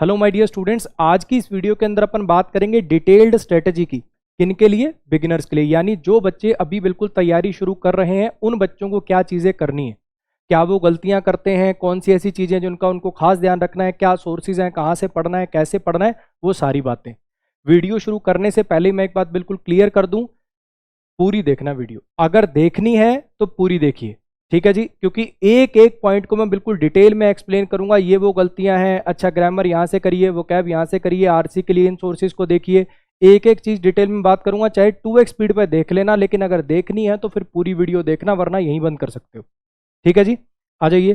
Hello my dear students, आज की इस वीडियो के अंदर अपन बात करेंगे डिटेल्ड स्ट्रेटजी की। किनके लिए? बिगिनर्स के लिए, यानी जो बच्चे अभी बिल्कुल तैयारी शुरू कर रहे हैं उन बच्चों को क्या चीज़ें करनी है, क्या वो गलतियां करते हैं, कौन सी ऐसी चीज़ें जिनका उनको खास ध्यान रखना है, क्या सोर्सेज हैं, कहाँ से पढ़ना है, कैसे पढ़ना है, वो सारी बातें। वीडियो शुरू करने से पहले मैं एक बात बिल्कुल क्लियर कर दूं, पूरी देखना वीडियो। अगर देखनी है तो पूरी देखिए, ठीक है जी, क्योंकि एक एक पॉइंट को मैं बिल्कुल डिटेल में एक्सप्लेन करूंगा। ये वो गलतियां हैं, अच्छा ग्रामर यहां से करिए, वो कैब यहां से करिए, आरसी के लिए इन सोर्सेज को देखिए, एक एक चीज डिटेल में बात करूंगा। चाहे 2x स्पीड पर देख लेना, लेकिन अगर देखनी है तो फिर पूरी वीडियो देखना, वरना यहीं बंद कर सकते हो। ठीक है जी, आ जाइए।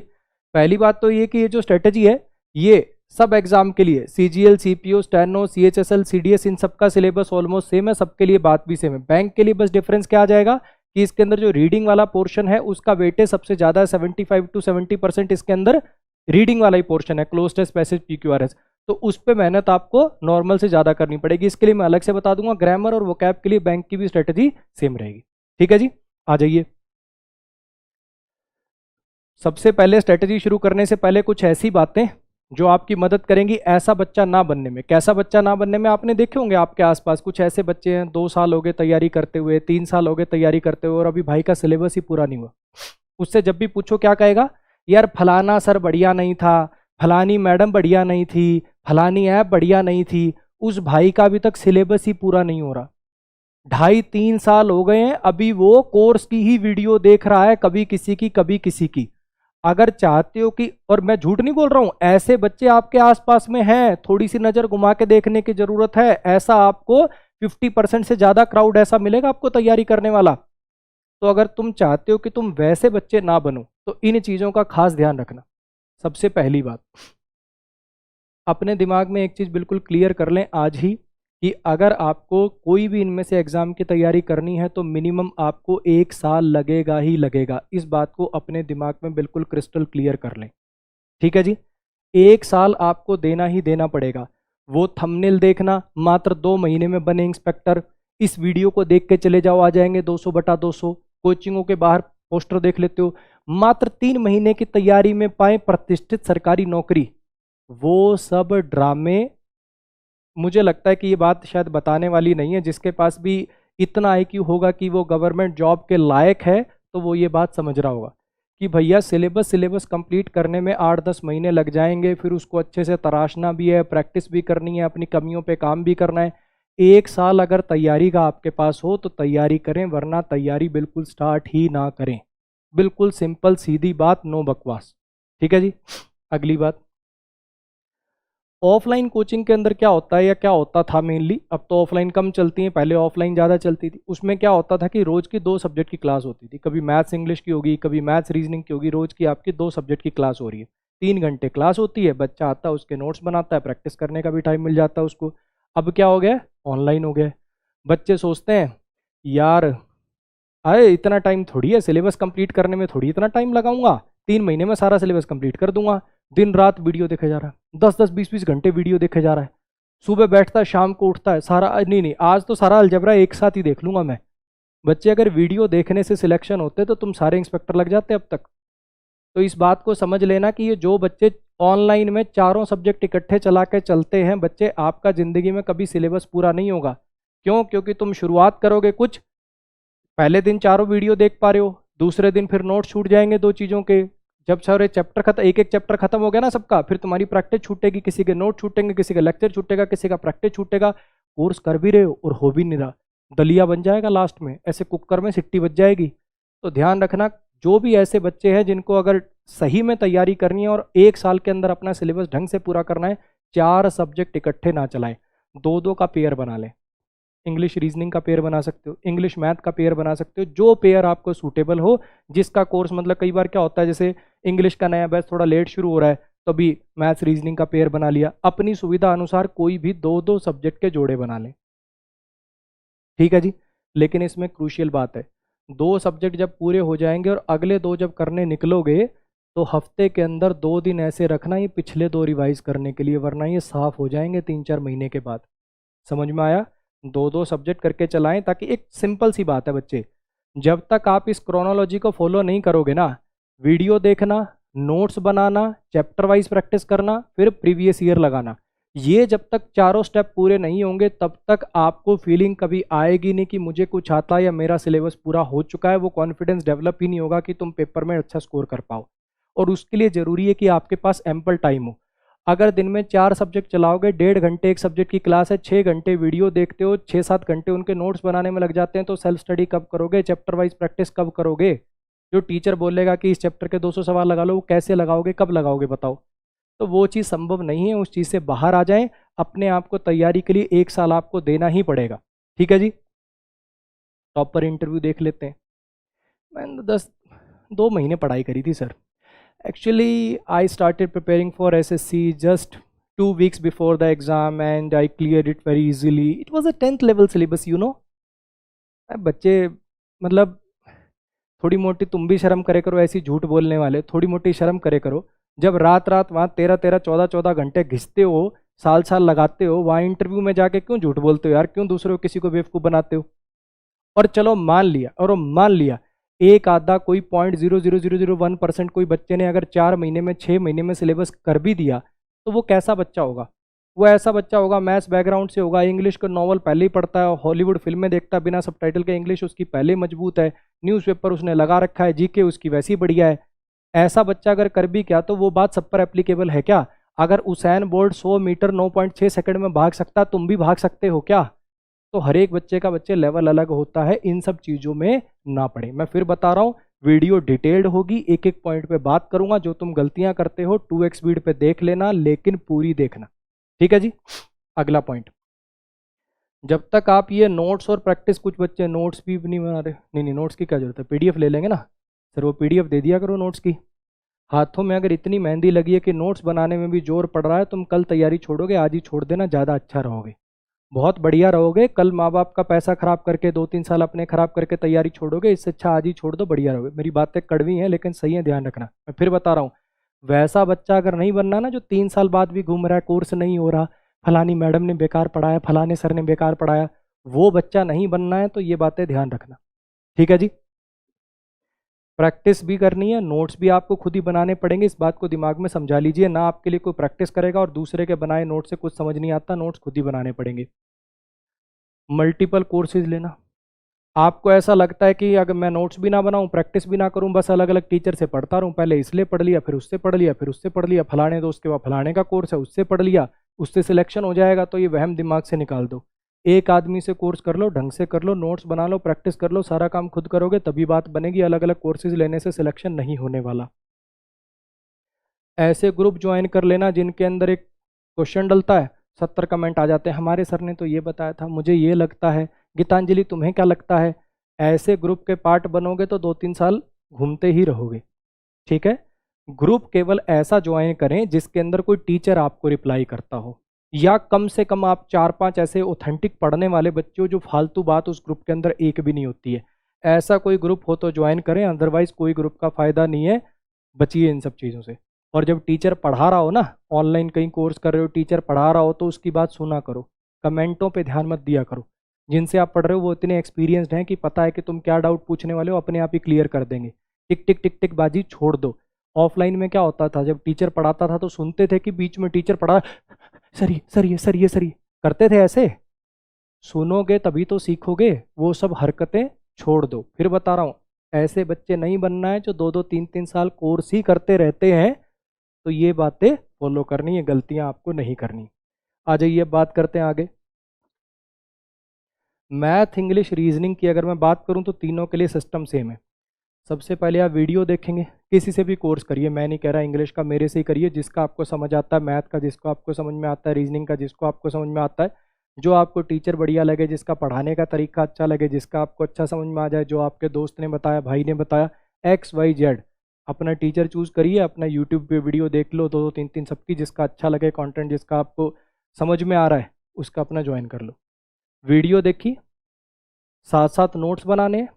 पहली बात तो ये कि ये जो स्ट्रेटेजी है ये सब एग्जाम के लिए, CGL, CPO, steno, CHSL, CDS, इन सबका सिलेबस ऑलमोस्ट सेम है, सबके लिए बात भी सेम है। बैंक के लिए बस डिफरेंस क्या आ जाएगा कि इसके अंदर जो रीडिंग वाला पोर्शन है उसका वेटेज सबसे ज्यादा है, 75 to 70% इसके अंदर रीडिंग वाला ही पोर्शन है, क्लोज टेस्ट, पैसेज, पीक्यूआरएस। तो उस पर मेहनत आपको नॉर्मल से ज्यादा करनी पड़ेगी, इसके लिए मैं अलग से बता दूंगा। ग्रामर और वोकैब के लिए बैंक की भी स्ट्रेटेजी सेम रहेगी। ठीक है जी, आ जाइए। सबसे पहले स्ट्रेटेजी शुरू करने से पहले कुछ ऐसी बातें जो आपकी मदद करेंगी ऐसा बच्चा ना बनने में। कैसा बच्चा ना बनने में? आपने देखे होंगे आपके आसपास कुछ ऐसे बच्चे हैं, 2 साल हो गए तैयारी करते हुए, 3 साल हो गए तैयारी करते हुए, और अभी भाई का सिलेबस ही पूरा नहीं हुआ। उससे जब भी पूछो क्या कहेगा, यार फलाना सर बढ़िया नहीं था, फलानी मैडम बढ़िया नहीं थी, फलानी ऐप बढ़िया नहीं थी। उस भाई का अभी तक सिलेबस ही पूरा नहीं हो रहा। 2.5-3 साल हो गए हैं, अभी वो कोर्स की ही वीडियो देख रहा है, कभी किसी की कभी किसी की। अगर चाहते हो कि, और मैं झूठ नहीं बोल रहा हूं, ऐसे बच्चे आपके आसपास में हैं, थोड़ी सी नजर घुमा के देखने की जरूरत है। ऐसा आपको 50% से ज्यादा क्राउड ऐसा मिलेगा आपको तैयारी करने वाला। तो अगर तुम चाहते हो कि तुम वैसे बच्चे ना बनो तो इन चीजों का खास ध्यान रखना। सबसे पहली बात, अपने दिमाग में एक चीज बिल्कुल क्लियर कर लें आज ही कि अगर आपको कोई भी इनमें से एग्जाम की तैयारी करनी है तो मिनिमम आपको 1 साल लगेगा ही लगेगा। इस बात को अपने दिमाग में बिल्कुल क्रिस्टल क्लियर कर लें। ठीक है जी, 1 साल आपको देना ही देना पड़ेगा। वो थंबनेल देखना, मात्र 2 महीने में बने इंस्पेक्टर, इस वीडियो को देख के चले जाओ, आ जाएंगे 200/200। कोचिंगों के बाहर पोस्टर देख लेते हो, मात्र 3 महीने की तैयारी में पाए प्रतिष्ठित सरकारी नौकरी। वो सब ड्रामे। मुझे लगता है कि ये बात शायद बताने वाली नहीं है, जिसके पास भी इतना आईक्यू होगा कि वो गवर्नमेंट जॉब के लायक है तो वो ये बात समझ रहा होगा कि भैया सिलेबस कंप्लीट करने में 8-10 महीने लग जाएंगे, फिर उसको अच्छे से तराशना भी है, प्रैक्टिस भी करनी है, अपनी कमियों पे काम भी करना है। 1 साल अगर तैयारी का आपके पास हो तो तैयारी करें, वरना तैयारी बिल्कुल स्टार्ट ही ना करें। बिल्कुल सिंपल सीधी बात, नो बकवास। ठीक है जी, अगली बात, ऑफलाइन कोचिंग के अंदर क्या होता है या क्या होता था मेनली, अब तो ऑफलाइन कम चलती है, पहले ऑफलाइन ज़्यादा चलती थी। उसमें क्या होता था कि रोज़ की 2 सब्जेक्ट की क्लास होती थी, कभी मैथ्स इंग्लिश की होगी, कभी मैथ्स रीजनिंग की होगी। रोज़ की आपकी 2 सब्जेक्ट की क्लास हो रही है, 3 घंटे क्लास होती है, बच्चा आता है, उसके नोट्स बनाता है, प्रैक्टिस करने का भी टाइम मिल जाता है उसको। अब क्या हो गया, ऑनलाइन हो गया। बच्चे सोचते हैं यार अरे इतना टाइम थोड़ी है, सिलेबस कंप्लीट करने में थोड़ी इतना टाइम लगाऊंगा, 3 महीने में सारा सिलेबस कंप्लीट कर दूंगा। दिन रात वीडियो देखे जा रहा है, 10-10, 20-20 घंटे वीडियो देखे जा रहा है। सुबह बैठता है, शाम को उठता है, सारा नहीं नहीं आज तो सारा अलजबरा एक साथ ही देख लूंगा मैं। बच्चे अगर वीडियो देखने से सिलेक्शन होते तो तुम सारे इंस्पेक्टर लग जाते अब तक। तो इस बात को समझ लेना कि ये जो बच्चे ऑनलाइन में चारों सब्जेक्ट इकट्ठे चला के चलते हैं बच्चे, आपका जिंदगी में कभी सिलेबस पूरा नहीं होगा। क्यों? क्योंकि तुम शुरुआत करोगे कुछ, पहले दिन चारों वीडियो देख पा रहे हो, दूसरे दिन फिर नोट छूट जाएंगे 2 चीज़ों के। जब सारे चैप्टर खत्म, एक एक चैप्टर खत्म हो गया ना सबका, फिर तुम्हारी प्रैक्टिस छूटेगी, किसी के नोट छूटेंगे, किसी का लेक्चर छूटेगा, किसी का प्रैक्टिस छूटेगा। कोर्स कर भी रहे हो और हो भी नहीं रहा, दलिया बन जाएगा लास्ट में, ऐसे कुकर में सिट्टी बच जाएगी। तो ध्यान रखना, जो भी ऐसे बच्चे हैं जिनको अगर सही में तैयारी करनी है और 1 साल के अंदर अपना सिलेबस ढंग से पूरा करना है, 4 सब्जेक्ट इकट्ठे ना चलाएं, 2-2 का पेयर बना लें। इंग्लिश रीजनिंग का पेयर बना सकते हो, इंग्लिश मैथ का पेयर बना सकते हो, जो पेयर आपको सूटेबल हो, जिसका कोर्स, मतलब कई बार क्या होता है जैसे इंग्लिश का नया बैच थोड़ा लेट शुरू हो रहा है तो अभी मैथ्स रीजनिंग का पेयर बना लिया। अपनी सुविधा अनुसार कोई भी 2-2 सब्जेक्ट के जोड़े बना लें। ठीक है जी, लेकिन इसमें क्रूशियल बात है, 2 सब्जेक्ट जब पूरे हो जाएंगे और अगले 2 जब करने निकलोगे तो हफ्ते के अंदर 2 दिन ऐसे रखना ये पिछले 2 रिवाइज करने के लिए, वरना ये साफ हो जाएंगे 3-4 महीने के बाद। समझ में आया? 2-2 सब्जेक्ट करके चलाएं, ताकि एक सिंपल सी बात है बच्चे, जब तक आप इस क्रोनोलॉजी को फॉलो नहीं करोगे ना, वीडियो देखना, नोट्स बनाना, चैप्टर वाइज प्रैक्टिस करना, फिर प्रीवियस ईयर लगाना, ये जब तक चारों स्टेप पूरे नहीं होंगे तब तक आपको फीलिंग कभी आएगी नहीं कि मुझे कुछ आता है या मेरा सिलेबस पूरा हो चुका है। वो कॉन्फिडेंस डेवलप ही नहीं होगा कि तुम पेपर में अच्छा स्कोर कर पाओ। और उसके लिए ज़रूरी है कि आपके पास एम्पल टाइम हो। अगर दिन में 4 सब्जेक्ट चलाओगे, 1.5 घंटे एक सब्जेक्ट की क्लास है, 6 घंटे वीडियो देखते हो, 6-7 घंटे उनके नोट्स बनाने में लग जाते हैं, तो सेल्फ स्टडी कब करोगे? चैप्टर वाइज प्रैक्टिस कब करोगे? जो टीचर बोलेगा कि इस चैप्टर के 200 सवाल लगा लो, वो कैसे लगाओगे, कब लगाओगे बताओ? तो वो चीज़ संभव नहीं है। उस चीज़ से बाहर आ जाएं। अपने आप को तैयारी के लिए 1 साल आपको देना ही पड़ेगा। ठीक है जी। टॉपर इंटरव्यू देख लेते हैं। मैंने 2 महीने पढ़ाई करी थी sir. Actually I started preparing for SSC just 2 weeks before the exam and I clear it very easily. It was a 10th level syllabus, you know. बच्चे, मतलब थोड़ी मोटी तुम भी शर्म करे करो, ऐसी झूठ बोलने वाले थोड़ी मोटी शर्म करे करो। जब रात रात वहाँ 13-13 14-14 घंटे घिसते हो, साल साल लगाते हो, वहाँ इंटरव्यू में जाके क्यों झूठ बोलते हो यार? क्यों दूसरे को, किसी को बेवकूफ़ बनाते हो? और चलो मान लिया, और मान लिया एक आधा कोई 0.00001% कोई बच्चे ने अगर 4 महीने में 6 महीने में सिलेबस कर भी दिया, तो वो कैसा बच्चा होगा? वो ऐसा बच्चा होगा, मैथ्स बैकग्राउंड से होगा, इंग्लिश का नॉवल पहले ही पढ़ता है, हॉलीवुड फिल्में देखता है बिना सबटाइटल के, इंग्लिश उसकी पहले मजबूत है, न्यूज़पेपर उसने लगा रखा है, जीके उसकी वैसी बढ़िया है। ऐसा बच्चा अगर कर भी क्या, तो वो बात सब पर एप्लीकेबल है क्या? अगर उसैन बोल्ट 100 मीटर 9.6 सेकंड में भाग सकता, तुम भी भाग सकते हो क्या? तो हर एक बच्चे का लेवल अलग होता है। इन सब चीज़ों में ना पड़े। मैं फिर बता रहा हूँ, वीडियो डिटेल्ड होगी, एक एक पॉइंट पे बात करूंगा। जो तुम गलतियां करते हो 2x स्पीड पे देख लेना, लेकिन पूरी देखना। ठीक है जी। अगला पॉइंट, जब तक आप ये नोट्स और प्रैक्टिस, कुछ बच्चे नोट्स भी नहीं बना रहे। नहीं, नोट्स की क्या जरूरत है, पीडीएफ ले लेंगे ना सर, वो पीडीएफ दे दिया करो नोट्स की। हाथों में अगर इतनी मेहंदी लगी है कि नोट्स बनाने में भी जोर पड़ रहा है, तुम कल तैयारी छोड़ोगे, आज ही छोड़ देना, ज़्यादा अच्छा रहोगे, बहुत बढ़िया रहोगे। कल माँ बाप का पैसा खराब करके 2-3 साल अपने खराब करके तैयारी छोड़ोगे, इससे अच्छा आज ही छोड़ दो, बढ़िया रहोगे। मेरी बातें कड़वी हैं लेकिन सही है, ध्यान रखना। मैं फिर बता रहा हूँ, वैसा बच्चा अगर नहीं बनना ना, जो 3 साल बाद भी घूम रहा है, कोर्स नहीं हो रहा, फलानी मैडम ने बेकार पढ़ाया, फलाने सर ने बेकार पढ़ाया, वो बच्चा नहीं बनना है। तो ये बातें ध्यान रखना। ठीक है जी। प्रैक्टिस भी करनी है, नोट्स भी आपको खुद ही बनाने पड़ेंगे, इस बात को दिमाग में समझा लीजिए। ना आपके लिए कोई प्रैक्टिस करेगा, और दूसरे के बनाए नोट से कुछ समझ नहीं आता, नोट्स खुद ही बनाने पड़ेंगे। मल्टीपल कोर्सेज लेना। आपको ऐसा लगता है कि अगर मैं नोट्स भी ना बनाऊं, प्रैक्टिस भी ना करूं, बस अलग अलग टीचर से पढ़ता रहूं, पहले इसलिए पढ़ लिया, फिर उससे पढ़ लिया, फिर उससे पढ़ लिया, फलाने दोस्त के बाद फलाने का कोर्स है उससे पढ़ लिया, उससे सिलेक्शन हो जाएगा, तो ये वहम दिमाग से निकाल दो। एक आदमी से कोर्स कर लो, ढंग से कर लो, नोट्स बना लो, प्रैक्टिस कर लो, सारा काम खुद करोगे तभी बात बनेगी। अलग अलग कोर्सेज लेने से सिलेक्शन नहीं होने वाला। ऐसे ग्रुप ज्वाइन कर लेना जिनके अंदर एक क्वेश्चन डलता है, 70 कमेंट आ जाते हैं, हमारे सर ने तो ये बताया था, मुझे ये लगता है, गीतांजलि तुम्हें क्या लगता है। ऐसे ग्रुप के पार्ट बनोगे तो 2-3 साल घूमते ही रहोगे। ठीक है। ग्रुप केवल ऐसा ज्वाइन करें जिसके अंदर कोई टीचर आपको रिप्लाई करता हो, या कम से कम आप 4-5 ऐसे ऑथेंटिक पढ़ने वाले बच्चे हो जो फालतू बात उस ग्रुप के अंदर एक भी नहीं होती है। ऐसा कोई ग्रुप हो तो ज्वाइन करें, अदरवाइज कोई ग्रुप का फायदा नहीं है। बचिए इन सब चीज़ों से। और जब टीचर पढ़ा रहा हो ना, ऑनलाइन कहीं कोर्स कर रहे हो, टीचर पढ़ा रहा हो, तो उसकी बात सुना करो, कमेंटों पे ध्यान मत दिया करो। जिनसे आप पढ़ रहे हो वो इतने एक्सपीरियंसड हैं कि पता है कि तुम क्या डाउट पूछने वाले हो, अपने आप ही क्लियर कर देंगे। टिक टिक टिक टिक बाजी छोड़ दो। ऑफलाइन में क्या होता था, जब टीचर पढ़ाता था तो सुनते थे कि बीच में टीचर पढ़ा, सर ये करते थे ऐसे। सुनोगे तभी तो सीखोगे, वो सब हरकतें छोड़ दो। फिर बता रहा हूँ, ऐसे बच्चे नहीं बनना है जो 2-2 3-3 साल कोर्स ही करते रहते हैं। तो ये बातें फॉलो करनी है, गलतियां आपको नहीं करनी। आ जाइए बात करते हैं आगे। मैथ, इंग्लिश, रीजनिंग की अगर मैं बात करूं तो तीनों के लिए सिस्टम सेम है। सबसे पहले आप वीडियो देखेंगे, किसी से भी कोर्स करिए, मैं नहीं कह रहा इंग्लिश का मेरे से ही करिए, जिसका आपको समझ आता है, मैथ का जिसको आपको समझ में आता है, रीजनिंग का जिसको आपको समझ में आता है, जो आपको टीचर बढ़िया लगे, जिसका पढ़ाने का तरीका अच्छा लगे, जिसका आपको अच्छा समझ में आ जाए, जो आपके दोस्त ने बताया, भाई ने बताया, XYZ अपना टीचर चूज़ करिए। अपना यूट्यूब पे वीडियो देख लो, 2-2 3-3 सबकी, जिसका अच्छा लगे कंटेंट, जिसका आपको समझ में आ रहा है, उसका अपना ज्वाइन कर लो। वीडियो देखी, साथ साथ नोट्स बनाने हैं।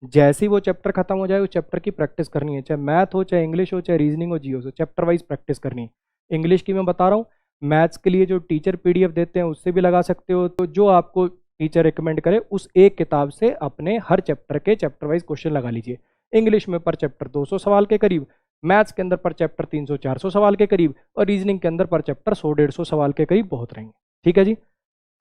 जैसे ही वो चैप्टर खत्म हो जाए, उस चैप्टर की प्रैक्टिस करनी है, चाहे मैथ हो, चाहे इंग्लिश हो, चाहे रीजनिंग हो, जियो हो, चैप्टर वाइज प्रैक्टिस करनी है। इंग्लिश की मैं बता रहा हूँ, मैथ्स के लिए जो टीचर PDF देते हैं उससे भी लगा सकते हो, तो जो आपको टीचर रिकमेंड करे उस एक किताब से अपने हर चैप्टर के चैप्टर वाइज क्वेश्चन लगा लीजिए। इंग्लिश में पर चैप्टर 200 सवाल के करीब, मैथ्स के अंदर पर चैप्टर 300-400 सवाल के करीब, और रीजनिंग के अंदर पर चैप्टर 100-150 सवाल के करीब बहुत रहेंगे। ठीक है जी।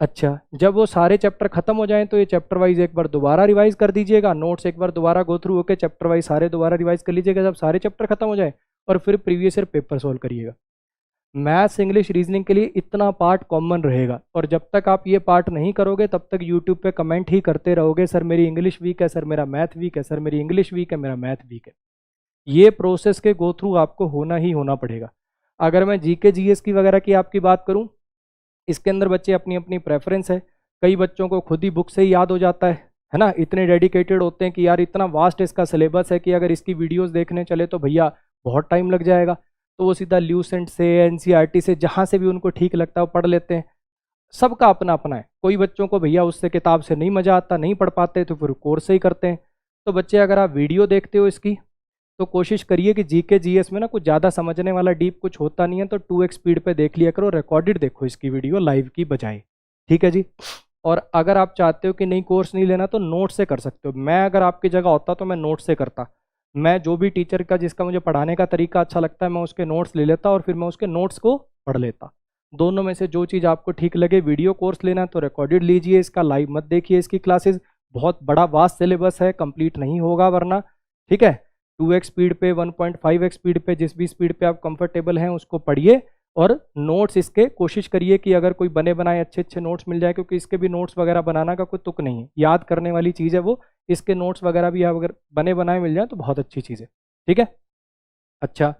अच्छा, जब वो सारे चैप्टर खत्म हो जाएं तो ये चैप्टर वाइज एक बार दोबारा रिवाइज कर दीजिएगा, नोट्स एक बार दोबारा गो थ्रू होकर चैप्टर वाइज सारे दोबारा रिवाइज कर लीजिएगा जब सारे चैप्टर खत्म हो जाए, और फिर प्रीवियस ईयर पेपर सॉल्व करिएगा। मैथ्स इंग्लिश रीजनिंग के लिए इतना पार्ट कॉमन रहेगा, और जब तक आप ये पार्ट नहीं करोगे तब तक यूट्यूब पे कमेंट ही करते रहोगे, सर मेरी इंग्लिश वीक है, सर मेरा मैथ वीक है, सर मेरी इंग्लिश वीक है, मेरा मैथ वीक है। ये प्रोसेस के गो थ्रू आपको होना ही होना पड़ेगा। अगर मैं जीके जीएस की वगैरह की आपकी बात करूं, इसके अंदर बच्चे अपनी अपनी प्रेफरेंस है। कई बच्चों को खुद ही बुक से ही याद हो जाता है ना, इतने डेडिकेटेड होते हैं कि यार इतना वास्ट इसका सिलेबस है कि अगर इसकी वीडियोस देखने चले तो भैया बहुत टाइम लग जाएगा, तो वो सीधा ल्यूसेंट से, एनसीईआरटी से, जहाँ से भी उनको ठीक लगता है वो पढ़ लेते हैं। सबका अपना अपना है। कोई बच्चों को भैया उससे किताब से नहीं मज़ा आता, नहीं पढ़ पाते, तो फिर कोर्स से ही करते हैं। तो बच्चे अगर आप वीडियो देखते हो इसकी, तो कोशिश करिए कि जीके जीएस में ना कुछ ज़्यादा समझने वाला डीप कुछ होता नहीं है, तो 2x स्पीड पे देख लिया करो, रिकॉर्डेड देखो इसकी वीडियो लाइव की बजाय। ठीक है जी। और अगर आप चाहते हो कि नहीं कोर्स नहीं लेना तो नोट से कर सकते हो। मैं अगर आपकी जगह होता तो मैं नोट से करता। मैं जो भी टीचर का जिसका मुझे पढ़ाने का तरीका अच्छा लगता है मैं उसके नोट्स ले लेता और फिर मैं उसके नोट्स को पढ़ लेता। दोनों में से जो चीज़ आपको ठीक लगे, वीडियो कोर्स लेना तो रिकॉर्डेड लीजिए, इसका लाइव मत देखिए इसकी क्लासेस। बहुत बड़ा वास्ट सिलेबस है, कंप्लीट नहीं होगा वरना। ठीक है, 2x स्पीड पे, 1.5x स्पीड पे, जिस भी स्पीड पे आप कंफर्टेबल हैं उसको पढ़िए, और नोट्स इसके कोशिश करिए कि अगर कोई बने बनाए अच्छे अच्छे नोट्स मिल जाए, क्योंकि इसके भी नोट्स वगैरह बनाना का कोई तुक नहीं है, याद करने वाली चीज़ है वो। इसके नोट्स वगैरह भी अगर बने बनाए मिल जाए तो बहुत अच्छी चीज़ है। ठीक है। अच्छा,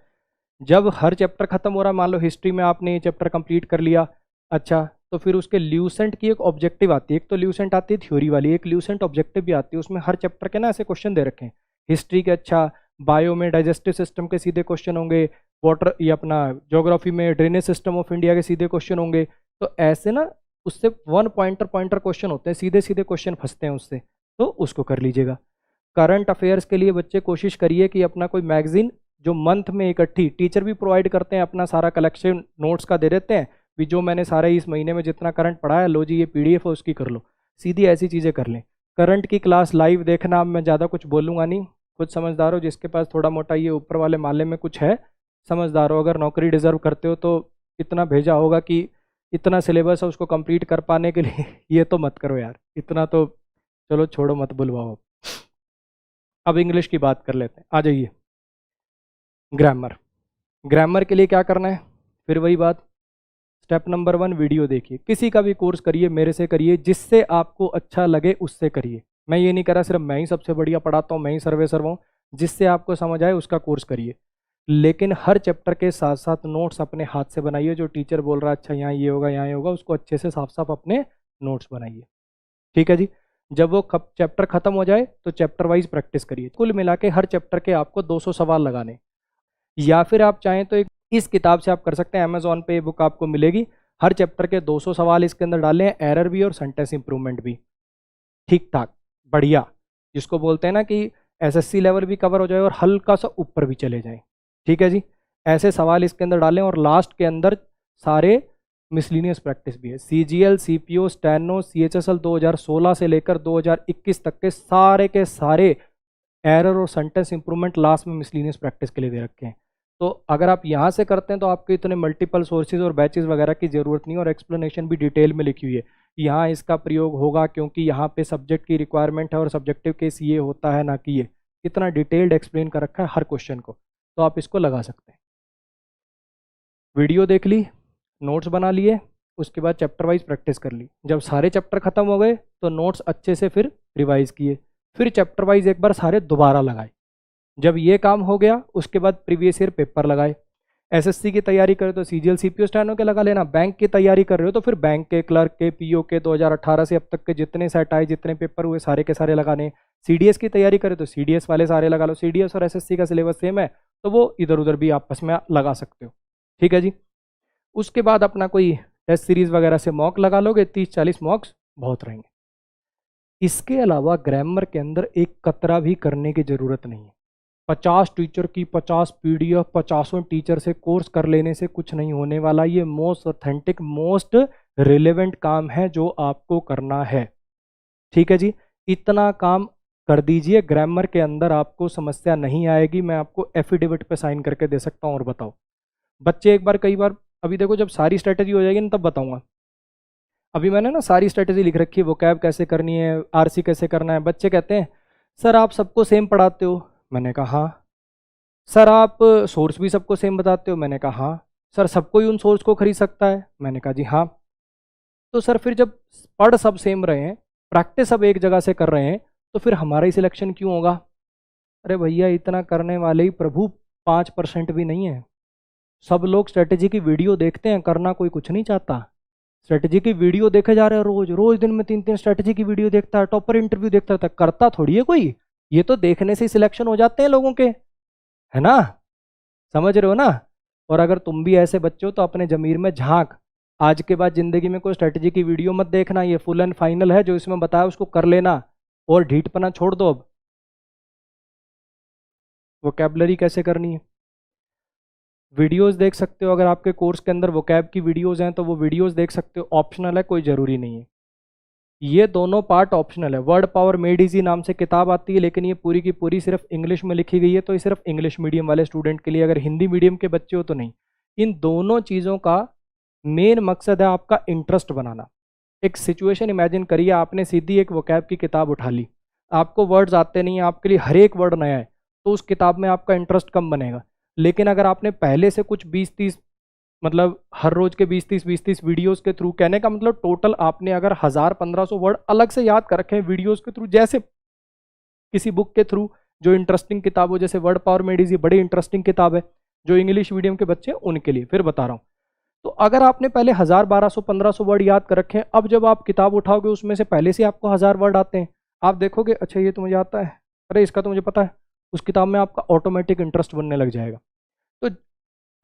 जब हर चैप्टर खत्म हो रहा है, मान लो हिस्ट्री में आपने ये चैप्टर कंप्लीट कर लिया, अच्छा, तो फिर उसके ल्यूसेंट की एक ऑब्जेक्टिव आती है। एक तो ल्यूसेंट आती है थ्योरी वाली, एक ल्यूसेंट ऑब्जेक्टिव भी आती है। उसमें हर चैप्टर के ना ऐसे क्वेश्चन दे रखे हैं। हिस्ट्री के अच्छा बायो में डाइजेस्टिव सिस्टम के सीधे क्वेश्चन होंगे, वाटर ये अपना ज्योग्राफी में ड्रेनेज सिस्टम ऑफ इंडिया के सीधे क्वेश्चन होंगे। तो ऐसे ना उससे वन पॉइंटर क्वेश्चन होते हैं, सीधे सीधे क्वेश्चन फंसते हैं उससे, तो उसको कर लीजिएगा। करंट अफेयर्स के लिए बच्चे कोशिश करिए कि अपना कोई मैगजीन जो मंथ में इकट्ठी, टीचर भी प्रोवाइड करते हैं, अपना सारा कलेक्शन नोट्स का दे देते हैं भी, जो मैंने सारे इस महीने में जितना करंट पढ़ा है, लो जी ये पीडीएफ है उसकी कर लो। सीधी ऐसी चीज़ें कर लें। करंट की क्लास लाइव देखना, अब मैं ज़्यादा कुछ बोलूँगा नहीं, खुद समझदार हो, जिसके पास थोड़ा मोटा ये ऊपर वाले माले में कुछ है, समझदार हो, अगर नौकरी डिजर्व करते हो तो इतना भेजा होगा कि इतना सिलेबस है उसको कंप्लीट कर पाने के लिए ये तो मत करो यार, इतना तो चलो छोड़ो, मत बुलवाओ। अब इंग्लिश की बात कर लेते हैं, आ जाइए। ग्रामर, ग्रामर के लिए क्या करना है, फिर वही बात, स्टेप नंबर 1 वीडियो देखिए। किसी का भी कोर्स करिए, मेरे से करिए, जिससे आपको अच्छा लगे उससे करिए। मैं ये नहीं कह रहा सिर्फ मैं ही सबसे बढ़िया पढ़ाता हूँ, मैं ही सर्वे सर्वा हूँ। जिससे आपको समझ आए उसका कोर्स करिए, लेकिन हर चैप्टर के साथ साथ नोट्स अपने हाथ से बनाइए। जो टीचर बोल रहा है अच्छा यहाँ ये होगा यहाँ ये होगा, उसको अच्छे से साफ साफ अपने नोट्स बनाइए। ठीक है जी। जब वो चैप्टर खत्म हो जाए तो चैप्टर वाइज प्रैक्टिस करिए। कुल मिला के हर चैप्टर के आपको 200 सवाल लगाने, या फिर आप चाहें तो इस किताब से आप कर सकते हैं, अमेजोन पे बुक आपको मिलेगी। हर चैप्टर के 200 सवाल इसके अंदर डाले हैं, एरर भी और सेंटेंस इंप्रूवमेंट भी ठीक ठाक बढ़िया, जिसको बोलते हैं ना कि एसएससी लेवल भी कवर हो जाए और हल्का सा ऊपर भी चले जाए। ठीक है जी, ऐसे सवाल इसके अंदर डालें। और लास्ट के अंदर सारे मिसलिनियस प्रैक्टिस भी है, सीजीएल, सीपीओ, स्टैनो, सीएचएसएल 2016 से लेकर 2021 तक के सारे एरर और सेंटेंस इंप्रूवमेंट लास्ट में मिसलिनियस प्रैक्टिस के लिए दे रखे हैं। तो अगर आप यहाँ से करते हैं तो आपके इतने मल्टीपल सोर्सेज और बैचेस वगैरह की ज़रूरत नहीं, और एक्सप्लेनेशन भी डिटेल में लिखी हुई है। यहाँ इसका प्रयोग होगा क्योंकि यहाँ पे सब्जेक्ट की रिक्वायरमेंट है और सब्जेक्टिव केस ये होता है ना कि ये, इतना डिटेल्ड एक्सप्लेन कर रखा है हर क्वेश्चन को, तो आप इसको लगा सकते हैं। वीडियो देख ली, नोट्स बना लिए, उसके बाद चैप्टर वाइज प्रैक्टिस कर ली। जब सारे चैप्टर खत्म हो गए तो नोट्स अच्छे से फिर रिवाइज किए, फिर चैप्टर वाइज एक बार सारे दोबारा लगाए। जब ये काम हो गया उसके बाद प्रीवियस ईयर पेपर लगाए। एसएससी की तैयारी कर रहे हो तो सीजीएल, सीपीओ, स्टैनो के लगा लेना। बैंक की तैयारी कर रहे हो तो फिर बैंक के, क्लर्क के, पीओ के 2018 से अब तक के जितने सेट आए, जितने पेपर हुए, सारे के सारे लगाने। सीडीएस की तैयारी करे तो सीडीएस वाले सारे लगा लो। सीडीएस और एसएससी का सिलेबस सेम है तो वो इधर उधर भी आपस में लगा सकते हो। ठीक है जी। उसके बाद अपना कोई टेस्ट सीरीज वगैरह से मॉक लगा लोगे, 30-40 मॉक्स बहुत रहेंगे। इसके अलावा ग्रामर के अंदर एक कतरा भी करने की जरूरत नहीं है। 50 टीचर की 50 पीडीएफ 50 टीचर से कोर्स कर लेने से कुछ नहीं होने वाला। ये मोस्ट ऑथेंटिक, मोस्ट रिलेवेंट काम है जो आपको करना है। ठीक है जी, इतना काम कर दीजिए, ग्रामर के अंदर आपको समस्या नहीं आएगी, मैं आपको एफिडेविट पे साइन करके दे सकता हूँ। और बताओ बच्चे एक बार कई बार, अभी देखो जब सारी स्ट्रेटेजी हो जाएगी ना तब बताऊंगा। अभी मैंने ना सारी स्ट्रेटेजी लिख रखी है, वो कैब कैसे करनी है, आरसी कैसे करना है। बच्चे कहते हैं सर आप सबको सेम पढ़ाते हो, मैंने कहा हाँ। सर आप सोर्स भी सबको सेम बताते हो, मैंने कहा हाँ। सर सबको ही उन सोर्स को खरीद सकता है, मैंने कहा जी हाँ। तो सर फिर जब पढ़ सब सेम रहे हैं, प्रैक्टिस सब एक जगह से कर रहे हैं, तो फिर हमारा ही सिलेक्शन क्यों होगा? अरे भैया इतना करने वाले ही प्रभु 5% भी नहीं है। सब लोग स्ट्रेटेजी की वीडियो देखते हैं, करना कोई कुछ नहीं चाहता। स्ट्रेटेजी की वीडियो देखे जा रहे हैं, रोज रोज दिन में 3-3 स्ट्रेटेजी की वीडियो देखता है, टॉपर इंटरव्यू देखता था, करता थोड़ी है कोई। ये तो देखने से ही सिलेक्शन हो जाते हैं लोगों के, है ना? समझ रहे हो ना? और अगर तुम भी ऐसे बच्चे हो तो अपने जमीर में झांक, आज के बाद जिंदगी में कोई स्ट्रेटेजी की वीडियो मत देखना, ये फुल एंड फाइनल है, जो इसमें बताया उसको कर लेना और ढीठपना छोड़ दो। अब वोकैबलरी कैसे करनी है, वीडियोस देख सकते हो, अगर आपके कोर्स के अंदर वोकैब की वीडियोस हैं तो वो वीडियोस देख सकते हो, ऑप्शनल है, कोई ज़रूरी नहीं है। ये दोनों पार्ट ऑप्शनल है। वर्ड पावर मेड इजी नाम से किताब आती है, लेकिन ये पूरी की पूरी सिर्फ इंग्लिश में लिखी गई है, तो ये सिर्फ इंग्लिश मीडियम वाले स्टूडेंट के लिए, अगर हिंदी मीडियम के बच्चे हो तो नहीं। इन दोनों चीज़ों का मेन मकसद है आपका इंटरेस्ट बनाना। एक सिचुएशन इमेजिन करिए, आपने सीधी एक वोकैब की किताब उठा ली, आपको वर्ड्स आते नहीं हैं, आपके लिए हर एक वर्ड नया है, तो उस किताब में आपका इंटरेस्ट कम बनेगा। लेकिन अगर आपने पहले से कुछ 20-30, मतलब हर रोज के 20-30 वीडियोस के थ्रू, कहने का मतलब टोटल आपने अगर 1000-1500 वर्ड अलग से याद कर रखे हैं वीडियोस के थ्रू, जैसे किसी बुक के थ्रू जो इंटरेस्टिंग किताब हो, जैसे वर्ड पावर मेड इजी बड़ी इंटरेस्टिंग किताब है जो इंग्लिश मीडियम के बच्चे हैं उनके लिए, फिर बता रहा हूँ। तो अगर आपने पहले 1000-1200-1500 वर्ड याद कर रखे हैं, अब जब आप किताब उठाओगे उसमें से पहले से आपको 1000 वर्ड आते हैं, आप देखोगे अच्छा ये तो मुझे आता है, अरे इसका तो मुझे पता है, उस किताब में आपका ऑटोमेटिक इंटरेस्ट बनने लग जाएगा। तो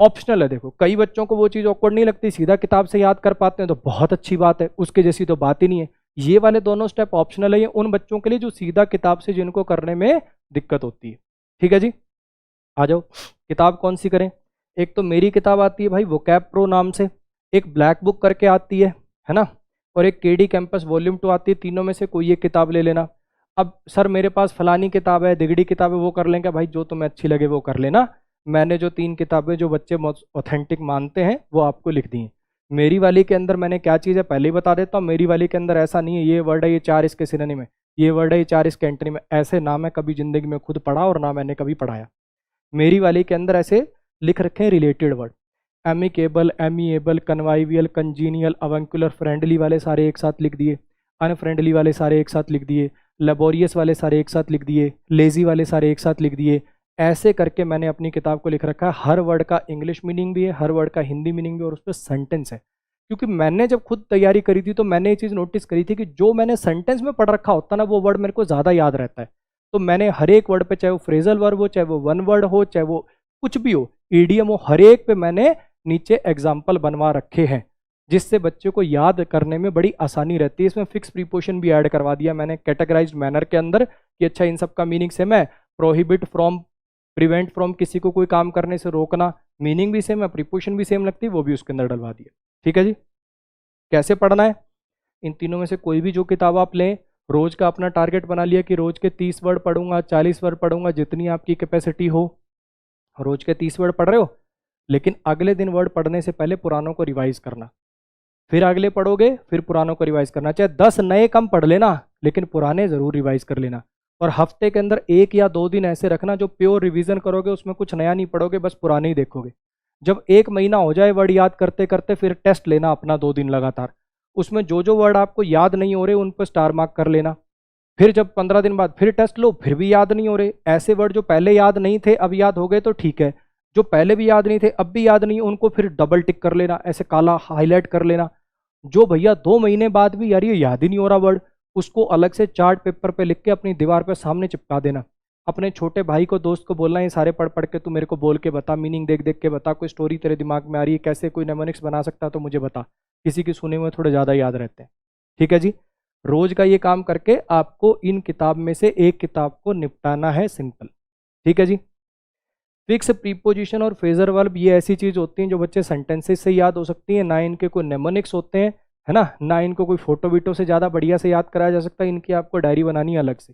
ऑप्शनल है। देखो कई बच्चों को वो चीज़ ऑकवर्ड नहीं लगती, सीधा किताब से याद कर पाते हैं तो बहुत अच्छी बात है, उसके जैसी तो बात ही नहीं है। ये वाले दोनों स्टेप ऑप्शनल है, ये उन बच्चों के लिए जो सीधा किताब से जिनको करने में दिक्कत होती है। ठीक है जी, आ जाओ। किताब कौन सी करें? एक तो मेरी किताब आती है भाई वोकैब प्रो नाम से, एक ब्लैक बुक करके आती है ना, और एक केडी कैंपस वॉल्यूम 2 आती है। तीनों में से कोई एक किताब ले लेना। अब सर मेरे पास फलानी किताब है, दिगड़ी किताब है, वो कर लेंगे भाई, जो तुम्हें अच्छी लगे वो कर लेना। मैंने जो 3 किताबें जो बच्चे ऑथेंटिक मानते हैं वो आपको लिख दी हैं। मेरी वाली के अंदर मैंने क्या चीज़ है पहले ही बता देता हूँ। मेरी वाली के अंदर ऐसा नहीं है ये वर्ड है ये 4 इसके सिनोनिम है, ये वर्ड है ये 4 इसके एंटोनिम है, ऐसे ना मैं कभी जिंदगी में खुद पढ़ा और ना मैंने कभी पढ़ाया। मेरी वाली के अंदर ऐसे लिख रखे हैं related word, amicable, amiable, convivial, congenial, avuncular, friendly वाले सारे एक साथ लिख दिए, अनफ्रेंडली वाले सारे एक साथ लिख दिए, लेबोरियस वाले सारे एक साथ लिख दिए, लेजी वाले सारे एक साथ लिख दिए। ऐसे करके मैंने अपनी किताब को लिख रखा है। हर वर्ड का इंग्लिश मीनिंग भी है, हर वर्ड का हिंदी मीनिंग भी, और उस पर सेंटेंस है। क्योंकि मैंने जब खुद तैयारी करी थी तो मैंने ये चीज़ नोटिस करी थी कि जो मैंने सेंटेंस में पढ़ रखा होता ना वो वर्ड मेरे को ज़्यादा याद रहता है। तो मैंने हर एक वर्ड पे, चाहे वो फ्रेजल वर्ब हो, चाहे वो वन वर्ड हो, चाहे वो कुछ भी हो, ईडीएम हो, हर एक पे मैंने नीचे एग्जाम्पल बनवा रखे हैं, जिससे बच्चे को याद करने में बड़ी आसानी रहती है। इसमें फिक्स प्रीपोजिशन भी ऐड करवा दिया मैंने कैटेगराइज्ड मैनर के अंदर कि अच्छा इन सब का मीनिंग सेम है। प्रोहिबिट फ्रॉम, प्रिवेंट फ्रॉम, किसी को कोई काम करने से रोकना, मीनिंग भी सेम है, प्रीपोजिशन भी सेम लगती है, वो भी उसके अंदर डलवा दिया। ठीक है जी, कैसे पढ़ना है? इन तीनों में से कोई भी जो किताब आप लें, रोज का अपना टारगेट बना लिया कि रोज के 30 वर्ड पढ़ूंगा, 40 वर्ड पढ़ूंगा, जितनी आपकी कैपेसिटी हो। रोज के 30 वर्ड पढ़ रहे हो, लेकिन अगले दिन वर्ड पढ़ने से पहले पुरानों को रिवाइज करना, फिर अगले पढ़ोगे फिर पुरानों को रिवाइज करना। चाहे 10 नए कम पढ़ लेना, लेकिन पुराने जरूर रिवाइज कर लेना। और हफ्ते के अंदर 1 या 2 दिन ऐसे रखना जो प्योर रिवीजन करोगे, उसमें कुछ नया नहीं पढ़ोगे, बस पुराने ही देखोगे। जब 1 महीना हो जाए वर्ड याद करते करते, फिर टेस्ट लेना अपना 2 दिन लगातार, उसमें जो जो वर्ड आपको याद नहीं हो रहे उन पर स्टार मार्क कर लेना। फिर जब 15 दिन बाद फिर टेस्ट लो, फिर भी याद नहीं हो रहे, ऐसे वर्ड जो पहले याद नहीं थे अब याद हो गए तो ठीक है, जो पहले भी याद नहीं थे अब भी याद नहीं, उनको फिर डबल टिक कर लेना, ऐसे काला हाईलाइट कर लेना। जो भैया 2 महीने बाद भी यार ये याद ही नहीं हो रहा वर्ड, उसको अलग से चार्ट पेपर पे लिख के अपनी दीवार पे सामने चिपका देना। अपने छोटे भाई को, दोस्त को बोलना ये सारे पढ़ पढ़ के तू मेरे को बोल के बता, मीनिंग देख देख के बता, कोई स्टोरी तेरे दिमाग में आ रही है, कैसे कोई नेमोनिक्स बना सकता तो मुझे बता। किसी की सुने हुए थोड़े ज़्यादा याद रहते हैं। ठीक है जी, रोज का ये काम करके आपको इन किताब में से एक किताब को निपटाना है, सिंपल। ठीक है जी। फिक्स प्रीपोजिशन और फ्रेजल वर्ब ये ऐसी चीज होती हैं जो बच्चे सेंटेंसेस से याद हो सकती हैं, ना इनके कोई नेमोनिक्स होते हैं, है ना, ना इनको कोई फोटो वीटो से ज़्यादा बढ़िया से याद कराया जा सकता है, इनकी आपको डायरी बनानी है अलग से।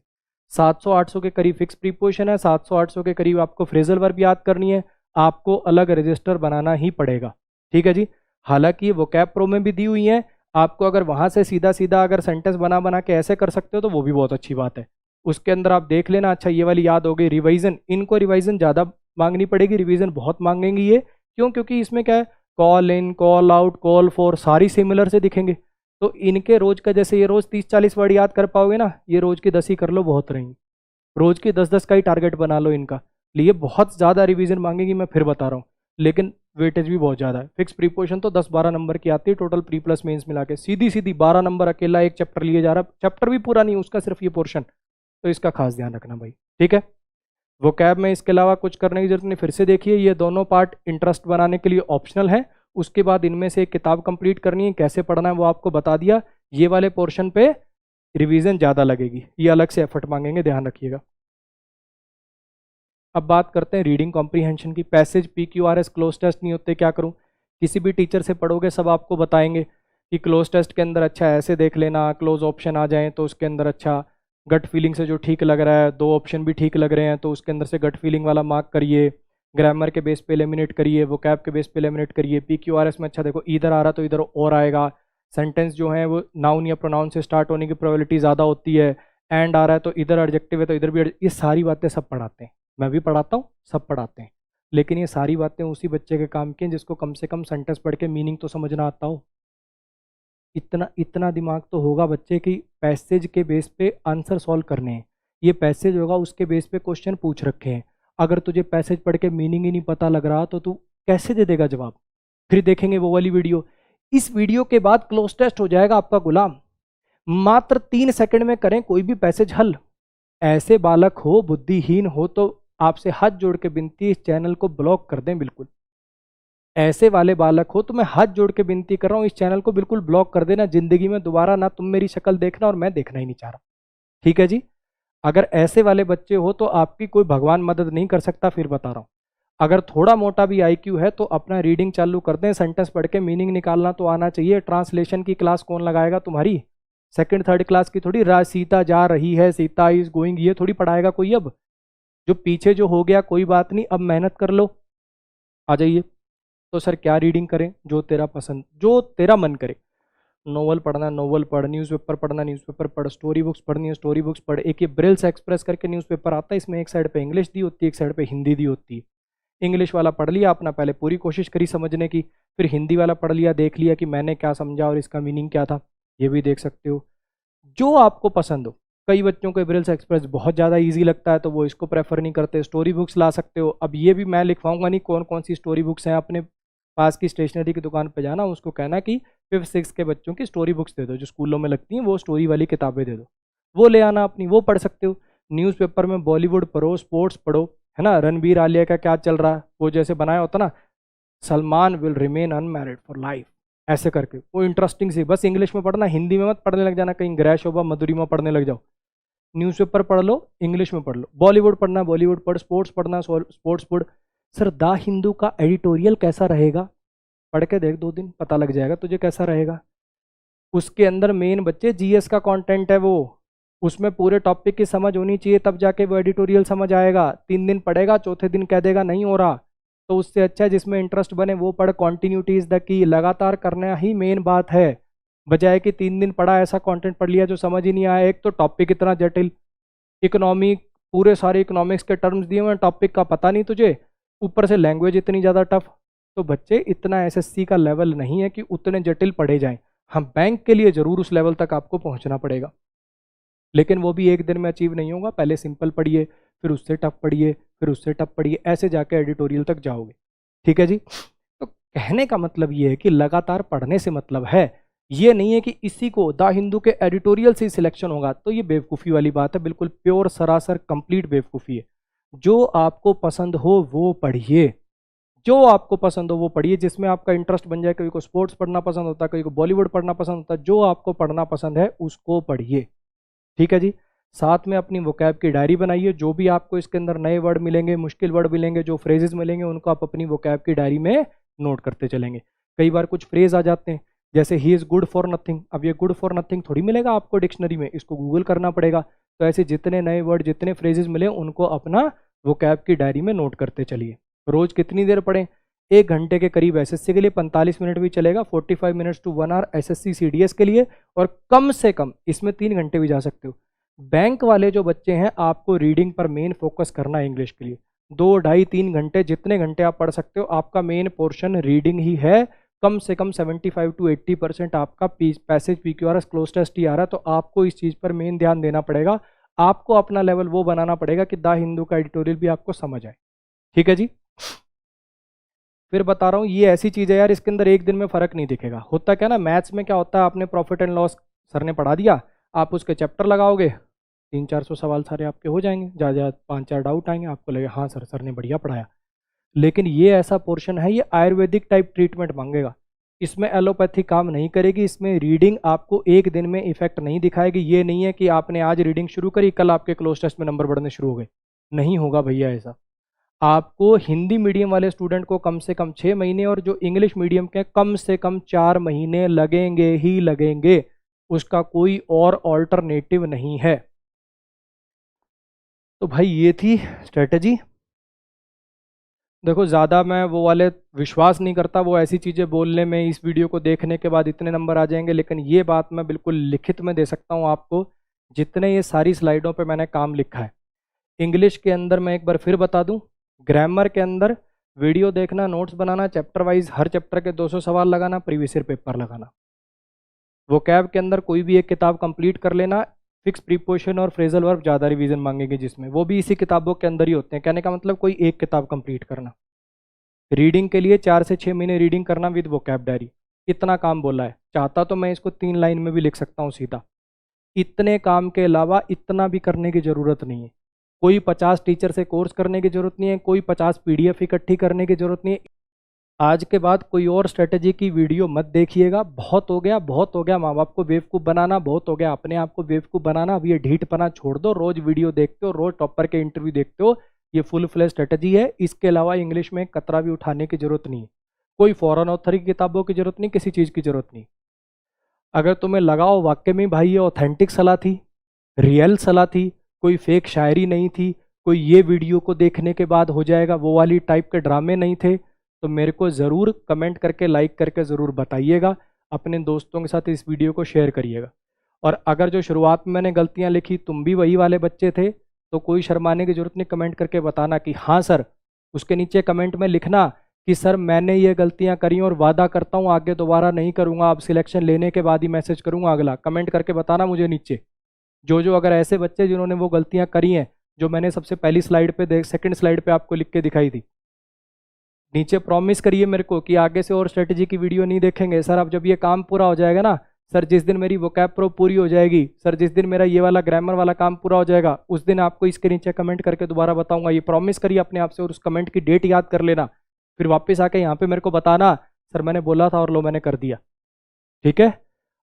700-800 के करीब फिक्स प्रीपोजिशन है, 700-800 के करीब आपको फ्रेजल वर्ब याद करनी है, आपको अलग रजिस्टर बनाना ही पड़ेगा। ठीक है जी। हालांकि ये वोकैब प्रो में भी दी हुई है, आपको अगर वहां से सीधा सीधा अगर सेंटेंस बना बना के ऐसे कर सकते हो तो वो भी बहुत अच्छी बात है। उसके अंदर आप देख लेना। अच्छा, ये वाली याद हो गई, रिवाइजन। इनको रिवाइजन ज़्यादा मांगनी पड़ेगी, रिवीजन बहुत मांगेंगी ये। क्यों? क्योंकि इसमें क्या है, call in, call out, call for सारी सिमिलर से दिखेंगे। तो इनके रोज का, जैसे ये रोज 30-40 वर्ड याद कर पाओगे ना, ये रोज की 10 ही कर लो, बहुत रहेंगी। रोज की 10-10 का ही टारगेट बना लो इनका। लिए बहुत ज़्यादा रिवीजन मांगेगी, मैं फिर बता रहा हूँ, लेकिन वेटेज भी बहुत ज़्यादा है। फिक्स प्रीपोजिशन तो 10-12 नंबर की आती है टोटल, प्री प्लस मेंस मिला के सीधी सीधी 12 नंबर अकेला एक चैप्टर लिए जा रहा है। चैप्टर भी पूरा नहीं, उसका सिर्फ ये पोर्शन। तो इसका खास ध्यान रखना भाई, ठीक है। वोकैब में इसके अलावा कुछ करने की जरूरत नहीं। फिर से देखिए, ये दोनों पार्ट इंटरेस्ट बनाने के लिए ऑप्शनल है। उसके बाद इनमें से एक किताब कंप्लीट करनी है, कैसे पढ़ना है वो आपको बता दिया। ये वाले पोर्शन पे रिवीजन ज़्यादा लगेगी, ये अलग से एफर्ट मांगेंगे, ध्यान रखिएगा। अब बात करते हैं रीडिंग कॉम्प्रीहेंशन की। पैसेज, PQRS, क्लोज टेस्ट नहीं होते, क्या करूं? किसी भी टीचर से पढ़ोगे सब आपको बताएंगे कि क्लोज टेस्ट के अंदर अच्छा ऐसे देख लेना, क्लोज ऑप्शन आ जाएं तो उसके अंदर अच्छा गट फीलिंग से जो ठीक लग रहा है, 2 ऑप्शन भी ठीक लग रहे हैं तो उसके अंदर से गट फीलिंग वाला मार्क करिए। ग्रामर के बेस पे एलिमिनेट करिए, वोकैब के बेस पे एलिमिनेट करिए। PQRS में अच्छा देखो, इधर आ रहा तो इधर और आएगा। सेंटेंस जो है वो नाउन या प्रोनाउन से स्टार्ट होने की प्रोबेबिलिटी ज़्यादा होती है। एंड आ रहा है तो इधर एडजेक्टिव है तो इधर भी ये सारी बातें सब पढ़ाते हैं, मैं भी पढ़ाता हूँ, सब पढ़ाते हैं। लेकिन ये सारी बातें उसी बच्चे के काम की हैं जिसको कम से कम सेंटेंस पढ़ के मीनिंग तो समझना आता हो। इतना इतना दिमाग तो होगा बच्चे की पैसेज के बेस पे आंसर सॉल्व करने हैं। ये पैसेज होगा, उसके बेस पे क्वेश्चन पूछ रखे हैं। अगर तुझे पैसेज पढ़ के मीनिंग ही नहीं पता लग रहा तो तू कैसे दे देगा जवाब? फिर देखेंगे वो वाली वीडियो। इस वीडियो के बाद क्लोज टेस्ट हो जाएगा आपका गुलाम। मात्र 3 सेकंड में करें कोई भी पैसेज हल। ऐसे बालक हो, बुद्धिहीन हो तो आपसे हाथ जोड़ के विनती, इस चैनल को ब्लॉक कर दें बिल्कुल। ऐसे वाले बालक हो तो मैं हाथ जोड़ के विनती कर रहा हूं, इस चैनल को बिल्कुल ब्लॉक कर देना। जिंदगी में दोबारा ना तुम मेरी शक्ल देखना और मैं देखना ही नहीं चाह रहा। ठीक है जी। अगर ऐसे वाले बच्चे हो तो आपकी कोई भगवान मदद नहीं कर सकता, फिर बता रहा हूं। अगर थोड़ा मोटा भी IQ है तो अपना रीडिंग चालू कर दें। सेंटेंस पढ़ के मीनिंग निकालना तो आना चाहिए। ट्रांसलेशन की क्लास कौन लगाएगा तुम्हारी? सेकंड थर्ड क्लास की थोड़ी। सीता जा रही है, सीता इज गोइंग, ये थोड़ी पढ़ाएगा कोई। अब जो पीछे जो हो गया कोई बात नहीं, अब मेहनत कर लो, आ जाइए। तो सर क्या रीडिंग करें? जो तेरा पसंद, जो तेरा मन करे। नोवेल पढ़ना नोवेल पढ़, न्यूज़पेपर पढ़ना न्यूज़पेपर पढ़, स्टोरी बुक्स पढ़नी है स्टोरी बुक्स पढ़। एक ये ब्रिल्स एक्सप्रेस करके न्यूज़पेपर आता है, इसमें एक साइड पे इंग्लिश दी होती है, एक साइड पे हिंदी दी होती है। इंग्लिश वाला पढ़ लिया अपना, पहले पूरी कोशिश करी समझने की, फिर हिंदी वाला पढ़ लिया, देख लिया कि मैंने क्या समझा और इसका मीनिंग क्या था, ये भी देख सकते हो, जो आपको पसंद हो। कई बच्चों को ब्रिल्स एक्सप्रेस बहुत ज़्यादा इजी लगता है तो वो इसको प्रेफर नहीं करते, स्टोरी बुक्स ला सकते हो। अब ये भी मैं लिखवाऊंगा नहीं कौन कौन सी स्टोरी बुक्स हैं। अपने पास की स्टेशनरी की दुकान पे जाना, उसको कहना कि 5th-6th के बच्चों की स्टोरी बुक्स दे दो, जो स्कूलों में लगती हैं वो स्टोरी वाली किताबें दे दो, वो ले आना अपनी, वो पढ़ सकते हो। न्यूज़पेपर में बॉलीवुड पढ़ो, स्पोर्ट्स पढ़ो, है ना। रणबीर आलिया का क्या चल रहा है, वो जैसे बनाया होता ना, Salman will remain unmarried for life, ऐसे करके, वो इंटरेस्टिंग सी। बस इंग्लिश में पढ़ना, हिंदी में मत पढ़ने लग जाना, कहीं ग्रह शोभा मधुरिमा पढ़ने लग जाओ। न्यूज़पेपर पढ़ लो, इंग्लिश में पढ़ लो। बॉलीवुड पढ़ना बॉलीवुड पढ़, स्पोर्ट्स पढ़ना स्पोर्ट्स पढ़। सर द हिंदू का एडिटोरियल कैसा रहेगा? पढ़ के देख, 2 दिन पता लग जाएगा तुझे कैसा रहेगा। उसके अंदर मेन बच्चे GS का कंटेंट है वो, उसमें पूरे टॉपिक की समझ होनी चाहिए, तब जाके वो एडिटोरियल समझ आएगा। 3 दिन पढ़ेगा, चौथे दिन कह देगा नहीं हो रहा, तो उससे अच्छा जिसमें इंटरेस्ट बने वो पढ़। कॉन्टिन्यूटी इज द की, लगातार करना ही मेन बात है, बजाय कि 3 दिन पढ़ा ऐसा कंटेंट पढ़ लिया जो समझ ही नहीं आया। एक तो टॉपिक इतना जटिल, इकोनॉमी, पूरे सारे इकोनॉमिक्स के टर्म्स दिए हुए, टॉपिक का पता नहीं तुझे, ऊपर से लैंग्वेज इतनी ज़्यादा टफ। तो बच्चे, इतना SSC का लेवल नहीं है कि उतने जटिल पढ़े जाएं। हम बैंक के लिए ज़रूर उस लेवल तक आपको पहुंचना पड़ेगा, लेकिन वो भी एक दिन में अचीव नहीं होगा। पहले सिंपल पढ़िए, फिर उससे टफ पढ़िए, फिर उससे टफ पढ़िए, ऐसे जाके एडिटोरियल तक जाओगे। ठीक है जी। तो कहने का मतलब ये है कि लगातार पढ़ने से मतलब है, ये नहीं है कि इसी को द हिंदू के एडिटोरियल से सिलेक्शन होगा। तो ये बेवकूफ़ी वाली बात है, बिल्कुल प्योर सरासर कंप्लीट बेवकूफ़ी है। जो आपको पसंद हो वो पढ़िए, जो आपको पसंद हो वो पढ़िए, जिसमें आपका इंटरेस्ट बन जाए। कभी को स्पोर्ट्स पढ़ना पसंद होता है, कभी को बॉलीवुड पढ़ना पसंद होता है, जो आपको पढ़ना पसंद है उसको पढ़िए। ठीक है जी। साथ में अपनी वोकैब की डायरी बनाइए, जो भी आपको इसके अंदर नए वर्ड मिलेंगे, मुश्किल वर्ड मिलेंगे, जो फ्रेजेस मिलेंगे, उनको आप अपनी वोकैब की डायरी में नोट करते चलेंगे। कई बार कुछ फ्रेज आ जाते हैं, जैसे he is good for nothing. अब ये गुड फॉर नथिंग थोड़ी मिलेगा आपको डिक्शनरी में, इसको गूगल करना पड़ेगा। तो ऐसे जितने नए वर्ड, जितने फ्रेजेस मिले उनको अपना वोकैब की डायरी में नोट करते चलिए। रोज कितनी देर पढ़ें? 1 घंटे के करीब एसएससी के लिए, 45 मिनट भी चलेगा, 45 minutes to 1 hour SSC CDS के लिए, और कम से कम इसमें 3 घंटे भी जा सकते हो। बैंक वाले जो बच्चे हैं आपको रीडिंग पर मेन फोकस करना है इंग्लिश के लिए। 2, ढाई, 3 घंटे, जितने घंटे आप पढ़ सकते हो, आपका मेन पोर्शन रीडिंग ही है। कम से कम 75 to 80% आपका पैसेज पीक्यूआरएस क्लोज टेस्ट ही आ रहा है, तो आपको इस चीज़ पर मेन ध्यान देना पड़ेगा। आपको अपना लेवल वो बनाना पड़ेगा कि द हिंदू का एडिटोरियल भी आपको समझ आए। ठीक है जी। फिर बता रहा हूँ, ये ऐसी चीज़ है यार, इसके अंदर एक दिन में फ़र्क नहीं दिखेगा। होता क्या ना, मैथ्स में क्या होता है, आपने प्रॉफिट एंड लॉस सर ने पढ़ा दिया, आप उसके चैप्टर लगाओगे, 300-400 सवाल सारे आपके हो जाएंगे, ज़्यादा 5-4 डाउट आएंगे, आपको लगेगा हाँ सर ने बढ़िया पढ़ाया। लेकिन ये ऐसा पोर्शन है, ये आयुर्वेदिक टाइप ट्रीटमेंट मांगेगा। इसमें एलोपैथी काम नहीं करेगी, इसमें रीडिंग आपको एक दिन में इफेक्ट नहीं दिखाएगी। ये नहीं है कि आपने आज रीडिंग शुरू करी, कल आपके क्लोज टेस्ट में नंबर बढ़ने शुरू हो गए, नहीं होगा भैया ऐसा। आपको हिंदी मीडियम वाले स्टूडेंट को कम से कम 6 महीने, और जो इंग्लिश मीडियम के कम से कम 4 महीने लगेंगे ही लगेंगे, उसका कोई और ऑल्टरनेटिव नहीं है। तो भाई ये थी स्ट्रेटजी। देखो ज़्यादा मैं वो वाले विश्वास नहीं करता, वो ऐसी चीज़ें बोलने में इस वीडियो को देखने के बाद इतने नंबर आ जाएंगे, लेकिन ये बात मैं बिल्कुल लिखित में दे सकता हूँ आपको, जितने ये सारी स्लाइडों पे मैंने काम लिखा है। इंग्लिश के अंदर मैं एक बार फिर बता दूं, ग्रामर के अंदर वीडियो देखना, नोट्स बनाना, चैप्टर वाइज हर चैप्टर के 200 सवाल लगाना, प्रीवियस ईयर पेपर लगाना। वोकैब के अंदर कोई भी एक किताब कंप्लीट कर लेना, फिक्स प्रीपोजिशन और फ्रेजल वर्ब ज़्यादा रिवीजन मांगेंगे, जिसमें वो भी इसी किताबों के अंदर ही होते हैं। कहने का मतलब कोई एक किताब कंप्लीट करना। रीडिंग के लिए 4 से 6 महीने रीडिंग करना विद वोकैबलरी, इतना काम बोला है। चाहता तो मैं इसको 3 लाइन में भी लिख सकता हूँ सीधा। इतने काम के अलावा इतना भी करने की ज़रूरत नहीं है। कोई 50 टीचर से कोर्स करने की ज़रूरत नहीं है, कोई 50 पीडीएफ इकट्ठी करने की ज़रूरत नहीं है। आज के बाद कोई और स्ट्रेटजी की वीडियो मत देखिएगा, बहुत हो गया, बहुत हो गया। माँ बाप को बेवकूफ़ बनाना, बहुत हो गया अपने आप को बेवकूफ़ बनाना। अब ये ढीठपना छोड़ दो, रोज़ वीडियो देखते हो, रोज़ टॉपर के इंटरव्यू देखते हो, ये फुल फ्लेज स्ट्रेटजी है। इसके अलावा इंग्लिश में कतरा भी उठाने की ज़रूरत नहीं है। कोई फॉरेन ऑथर की किताबों की ज़रूरत नहीं, किसी चीज़ की ज़रूरत नहीं। अगर तुम्हें लगाओ वाकई में भाई ये ऑथेंटिक सलाह थी, रियल सलाह थी, कोई फेक शायरी नहीं थी, कोई ये वीडियो को देखने के बाद हो जाएगा वो वाली टाइप के ड्रामे नहीं थे, तो मेरे को ज़रूर कमेंट करके, लाइक करके ज़रूर बताइएगा। अपने दोस्तों के साथ इस वीडियो को शेयर करिएगा। और अगर जो शुरुआत में मैंने गलतियां लिखी तुम भी वही वाले बच्चे थे, तो कोई शर्माने की ज़रूरत नहीं, कमेंट करके बताना कि हाँ सर। उसके नीचे कमेंट में लिखना कि सर मैंने ये गलतियां करी और वादा करता हूँ आगे दोबारा नहीं करूँगा, अब सिलेक्शन लेने के बाद ही मैसेज करूँगा अगला। कमेंट करके बताना मुझे नीचे, जो अगर ऐसे बच्चे जिन्होंने वो गलतियां करी हैं जो मैंने सबसे पहली स्लाइड पे सेकंड स्लाइड पे आपको लिख के दिखाई थी, नीचे प्रॉमिस करिए मेरे को कि आगे से और स्ट्रेटजी की वीडियो नहीं देखेंगे। सर अब जब ये काम पूरा हो जाएगा ना सर, जिस दिन मेरी वोकैब प्रो पूरी हो जाएगी सर, जिस दिन मेरा ये वाला ग्रामर वाला काम पूरा हो जाएगा, उस दिन आपको इसके नीचे कमेंट करके दोबारा बताऊंगा। ये प्रॉमिस करिए अपने आप से, और उस कमेंट की डेट याद कर लेना। फिर वापस आके यहाँ पे मेरे को बताना सर मैंने बोला था और लो मैंने कर दिया। ठीक है,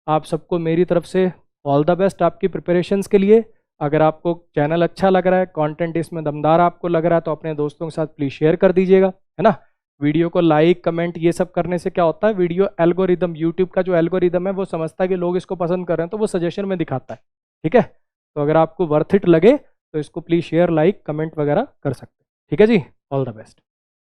आप सबको मेरी तरफ से ऑल द बेस्ट आपकी प्रिपरेशंस के लिए। अगर आपको चैनल अच्छा लग रहा है, कंटेंट इसमें दमदार आपको लग रहा है, तो अपने दोस्तों के साथ प्लीज़ शेयर कर दीजिएगा, है ना। वीडियो को लाइक कमेंट ये सब करने से क्या होता है, वीडियो एल्गोरिदम, यूट्यूब का जो एल्गोरिदम है वो समझता है कि लोग इसको पसंद कर रहे हैं, तो वो सजेशन में दिखाता है। ठीक है, तो अगर आपको वर्थ इट लगे तो इसको प्लीज़ शेयर, लाइक, कमेंट वगैरह कर सकते हैं। ठीक है जी, ऑल द बेस्ट।